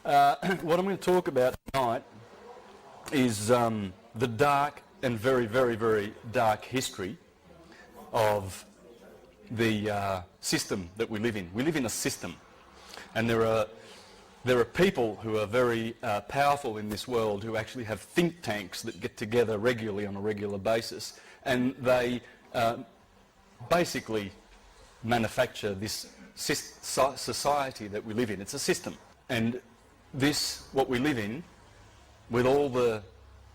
What I'm going to talk about tonight is the dark and very, very, very dark history of the system that we live in. We live in a system, and there are people who are very powerful in this world who actually have think tanks that get together regularly on a regular basis, and they basically manufacture this society that we live in. It's a system. And this, what we live in, with all the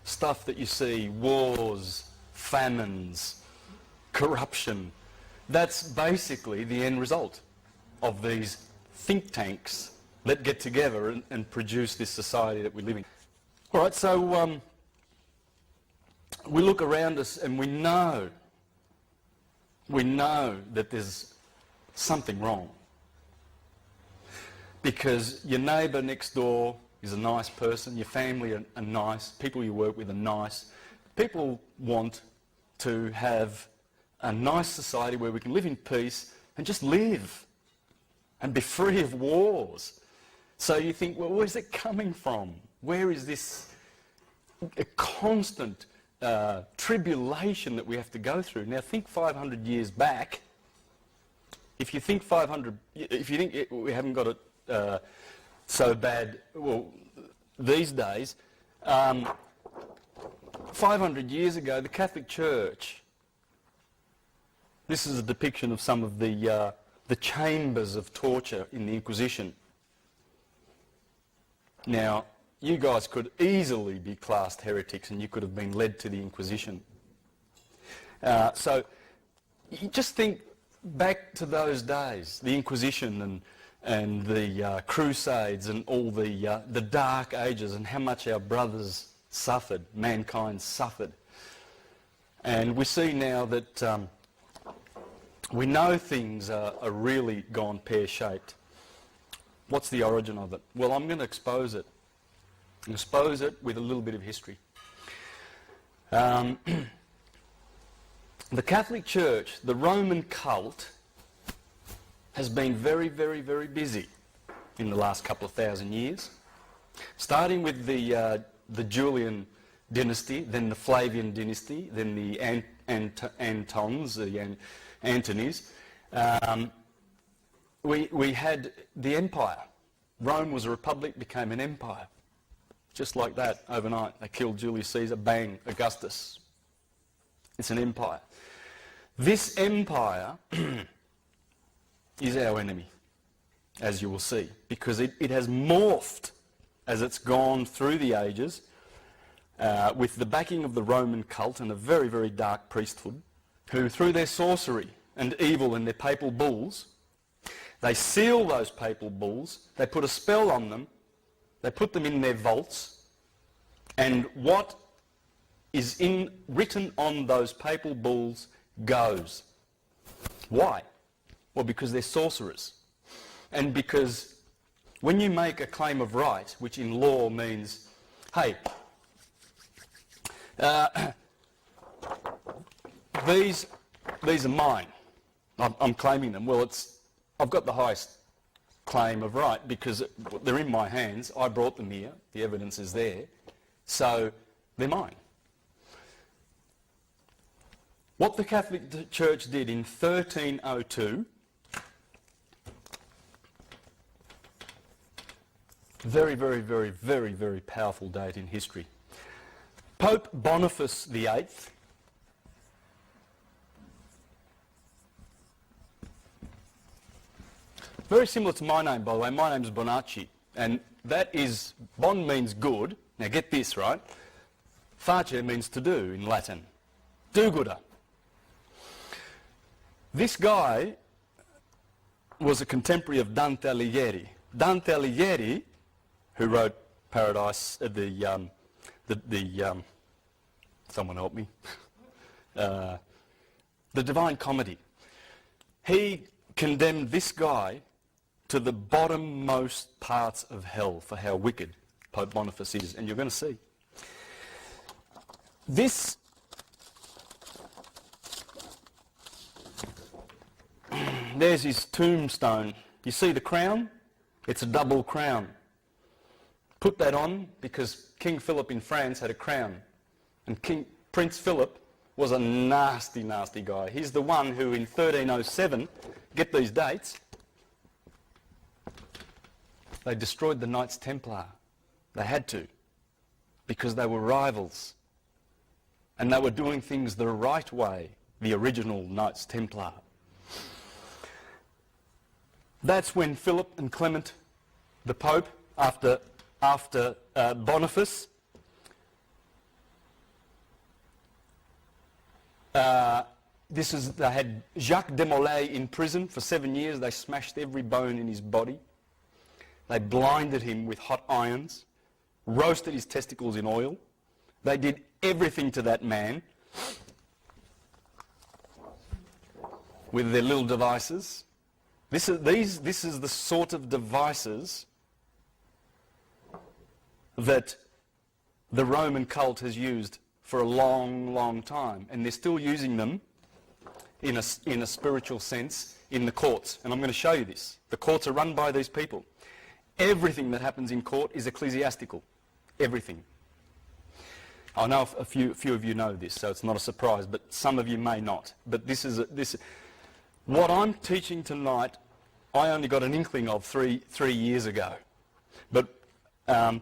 stuff that you see, wars, famines, corruption, that's basically the end result of these think tanks that get together and produce this society that we live in. All right, so we look around us and we know that there's something wrong. Because your neighbour next door is a nice person, your family are nice, people you work with are nice. People want to have a nice society where we can live in peace and just live and be free of wars. So you think, well, where's it coming from? Where is this a constant tribulation that we have to go through? Now think 500 years back. If you think we haven't got it so bad, well, these days, 500 years ago, the Catholic Church, this is a depiction of some of the chambers of torture in the Inquisition. Now, you guys could easily be classed heretics and you could have been led to the Inquisition. So, you just think back to those days, the Inquisition and the Crusades and all the Dark Ages, and how much our brothers suffered, mankind suffered. And we see now that we know things are really gone pear-shaped. What's the origin of it? Well, I'm going to expose it. Expose it with a little bit of history. The Catholic Church, the Roman cult, has been very, very, very busy in the last couple of thousand years. Starting with the Julian dynasty, then the Flavian dynasty, then the Antons, the Antonys. We had the empire. Rome was a republic, became an empire. Just like that, overnight. They killed Julius Caesar, bang, Augustus. It's an empire. This empire is our enemy, as you will see, because it has morphed as it's gone through the ages with the backing of the Roman cult and a very, very dark priesthood, who through their sorcery and evil and their papal bulls, they seal those papal bulls, they put a spell on them, they put them in their vaults, and what is written on those papal bulls goes. Why? Well, because they're sorcerers. And because when you make a claim of right, which in law means, hey, these are mine, I'm claiming them. Well, I've got the highest claim of right because they're in my hands. I brought them here. The evidence is there. So they're mine. What the Catholic Church did in 1302, very, very, very, very, very powerful date in history. Pope Boniface VIII very similar to my name, by the way. My name's Bonacci, and that is, bon means good. Now get this, right? Face means to do in Latin. Do-gooder. This guy was a contemporary of Dante Alighieri. Dante Alighieri, who wrote Paradise, someone help me, the Divine Comedy. He condemned this guy to the bottommost parts of hell for how wicked Pope Boniface is, and you're going to see. This there's his tombstone. You see the crown? It's a double crown. put that on because King Philip in France had a crown. And Prince Philip was a nasty, nasty guy. He's the one who in 1307, get these dates, they destroyed the Knights Templar. They had to, because they were rivals. And they were doing things the right way, the original Knights Templar. That's when Philip and Clement, the Pope, after Boniface, they had Jacques de Molay in prison for 7 years. They smashed every bone in his body. They blinded him with hot irons, roasted his testicles in oil. They did everything to that man with their little devices. This is the sort of devices that the Roman cult has used for a long, long time, and they're still using them in a spiritual sense in the courts. And I'm going to show you this. The courts are run by these people. Everything that happens in court is ecclesiastical. Everything. I know a few of you know this, so it's not a surprise, but some of you may not. But what I'm teaching tonight, I only got an inkling of three years ago. But the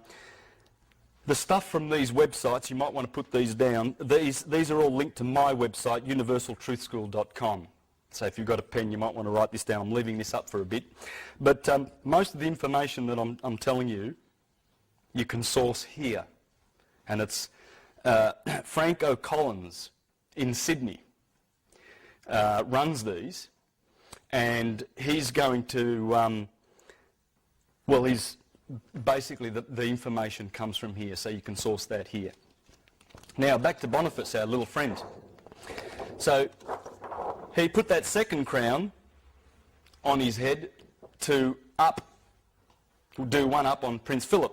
stuff from these websites, you might want to put these down. These are all linked to my website, universaltruthschool.com. So if you've got a pen, you might want to write this down. I'm leaving this up for a bit. But most of the information that I'm telling you, you can source here. And it's Frank O'Collins in Sydney runs these. And he's going to, he's basically the information comes from here, so you can source that here. Now back to Boniface, our little friend. So he put that second crown on his head to do one up on Prince Philip.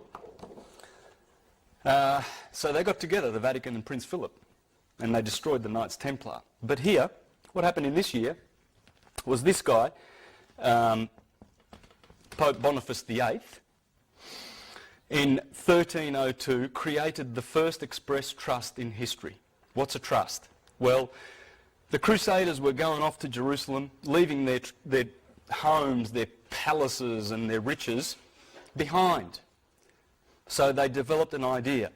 So they got together, the Vatican and Prince Philip, and they destroyed the Knights Templar. But here, what happened in this year was this guy, Pope Boniface VIII, in 1302 created the first express trust in history. What's a trust? Well, the Crusaders were going off to Jerusalem, leaving their homes, their palaces and their riches behind. So they developed an idea.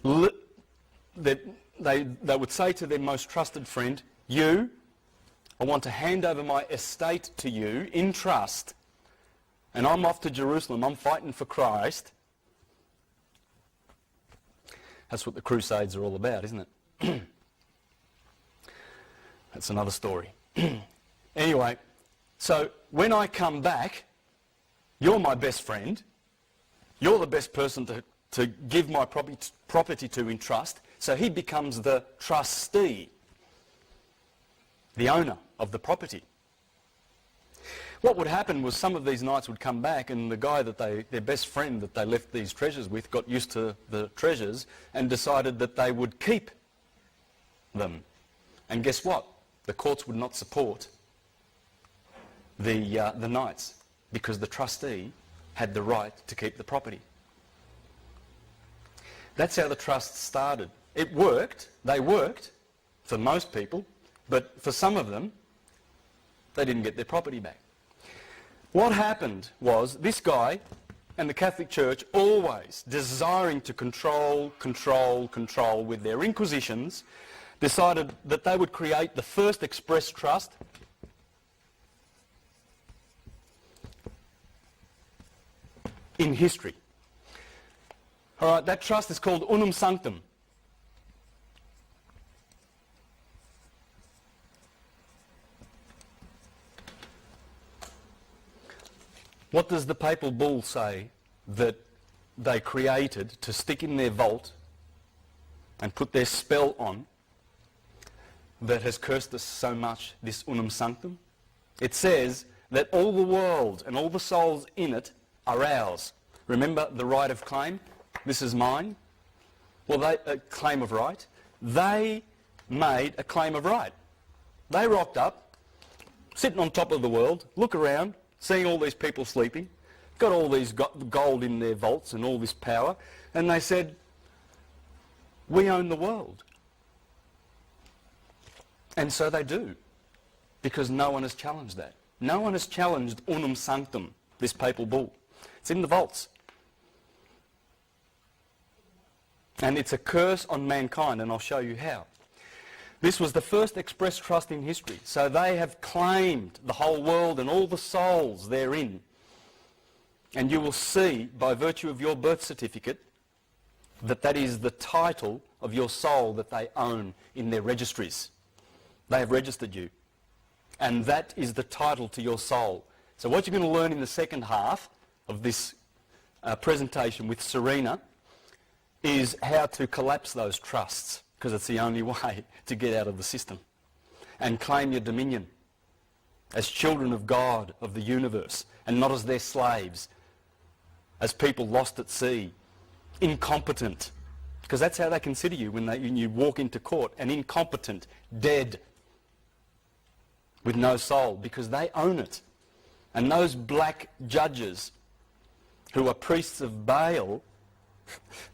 They would say to their most trusted friend, I want to hand over my estate to you in trust, and I'm off to Jerusalem. I'm fighting for Christ. That's what the Crusades are all about, isn't it? That's another story. Anyway, so when I come back, you're my best friend. You're the best person to give my property to in trust. So he becomes the trustee, the owner of the property. What would happen was some of these knights would come back, and the guy their best friend that they left these treasures with got used to the treasures and decided that they would keep them. And guess what? The courts would not support the knights because the trustee had the right to keep the property. That's how the trust started. It worked. They worked for most people, but for some of them, they didn't get their property back. What happened was this guy and the Catholic Church, always desiring to control with their inquisitions, decided that they would create the first express trust in history. All right, that trust is called Unum Sanctum. What does the papal bull say that they created to stick in their vault and put their spell on that has cursed us so much, this Unum Sanctum? It says that all the world and all the souls in it are ours. Remember the right of claim? This is mine. Well, a claim of right. They made a claim of right. They rocked up, sitting on top of the world, look around, seeing all these people sleeping, got all these gold in their vaults and all this power, and they said, we own the world. And so they do, because no one has challenged that. No one has challenged Unum Sanctum, this papal bull. It's in the vaults. And it's a curse on mankind, and I'll show you how. This was the first express trust in history. So they have claimed the whole world and all the souls therein. And you will see, by virtue of your birth certificate, that that is the title of your soul that they own in their registries. They have registered you. And that is the title to your soul. So what you're going to learn in the second half of this presentation with Serena is how to collapse those trusts, because it's the only way to get out of the system and claim your dominion as children of God, of the universe, and not as their slaves, as people lost at sea, incompetent, because that's how they consider you when you walk into court, an incompetent, dead, with no soul, because they own it. And those black judges who are priests of Baal,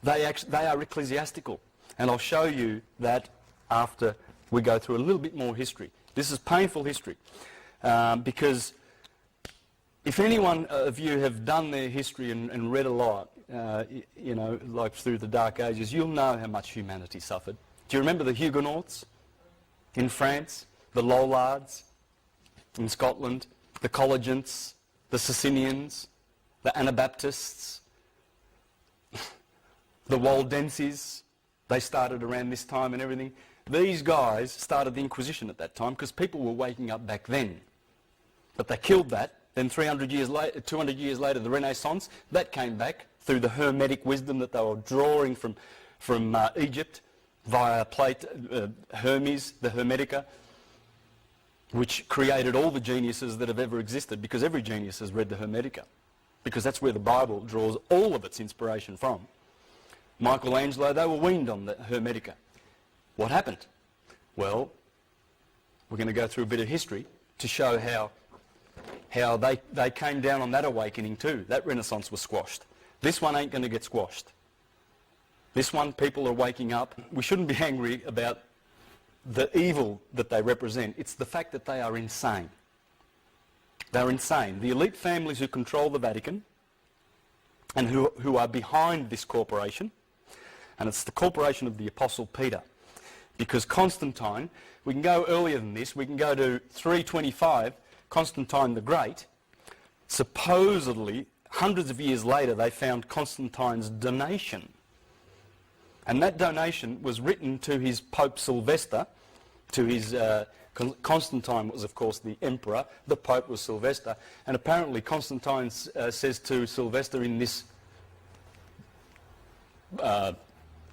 they are ecclesiastical. And I'll show you that after we go through a little bit more history. This is painful history, because if anyone of you have done their history and read a lot, you know, like through the Dark Ages, you'll know how much humanity suffered. Do you remember the Huguenots in France, the Lollards in Scotland, the Collegiants, the Socinians, the Anabaptists, the Waldenses? They started around this time and everything. These guys started the Inquisition at that time because people were waking up back then. But they killed that. Then 300 years later, 200 years later, the Renaissance, that came back through the Hermetic wisdom that they were drawing from Egypt via Hermes, the Hermetica, which created all the geniuses that have ever existed, because every genius has read the Hermetica, because that's where the Bible draws all of its inspiration from. Michelangelo, they were weaned on the Hermetica. What happened? Well, we're going to go through a bit of history to show how they came down on that awakening too. That Renaissance was squashed. This one ain't going to get squashed. This one, people are waking up. We shouldn't be angry about the evil that they represent. It's the fact that they are insane. They're insane. The elite families who control the Vatican and who are behind this corporation, and it's the corporation of the Apostle Peter, because Constantine, we can go earlier than this, we can go to 325, Constantine the Great. Supposedly, hundreds of years later, they found Constantine's donation. And that donation was written to his Pope Sylvester, to his... Constantine was, of course, the emperor. The Pope was Sylvester. And apparently Constantine says to Sylvester in this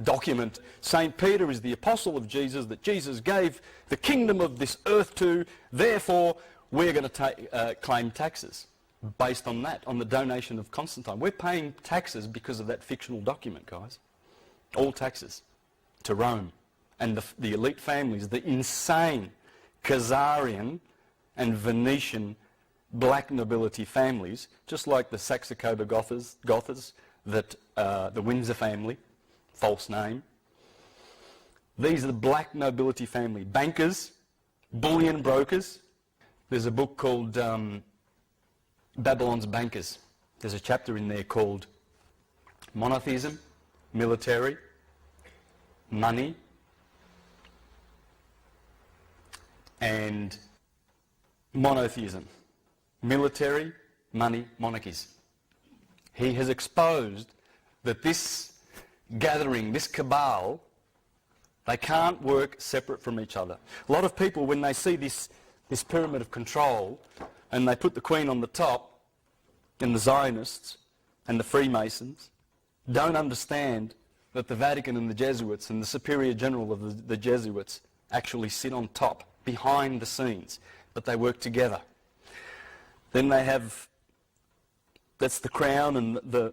document, St. Peter is the apostle of Jesus, that Jesus gave the kingdom of this earth to, therefore we're going to claim taxes based on that, on the donation of Constantine. We're paying taxes because of that fictional document, guys. All taxes to Rome. And the elite families, the insane Khazarian and Venetian black nobility families, just like the Saxe-Coburg-Gothas, that the Windsor family, false name. These are the black nobility family. Bankers, bullion brokers. There's a book called Babylon's Bankers. There's a chapter in there called Monotheism, Military, Money, and monotheism. Military, money, monarchies. He has exposed that this gathering, this cabal, they can't work separate from each other. A lot of people, when they see this pyramid of control, and they put the Queen on the top, and the Zionists, and the Freemasons, don't understand that the Vatican and the Jesuits and the Superior General of the Jesuits actually sit on top, behind the scenes, but they work together. Then they have, that's the crown and the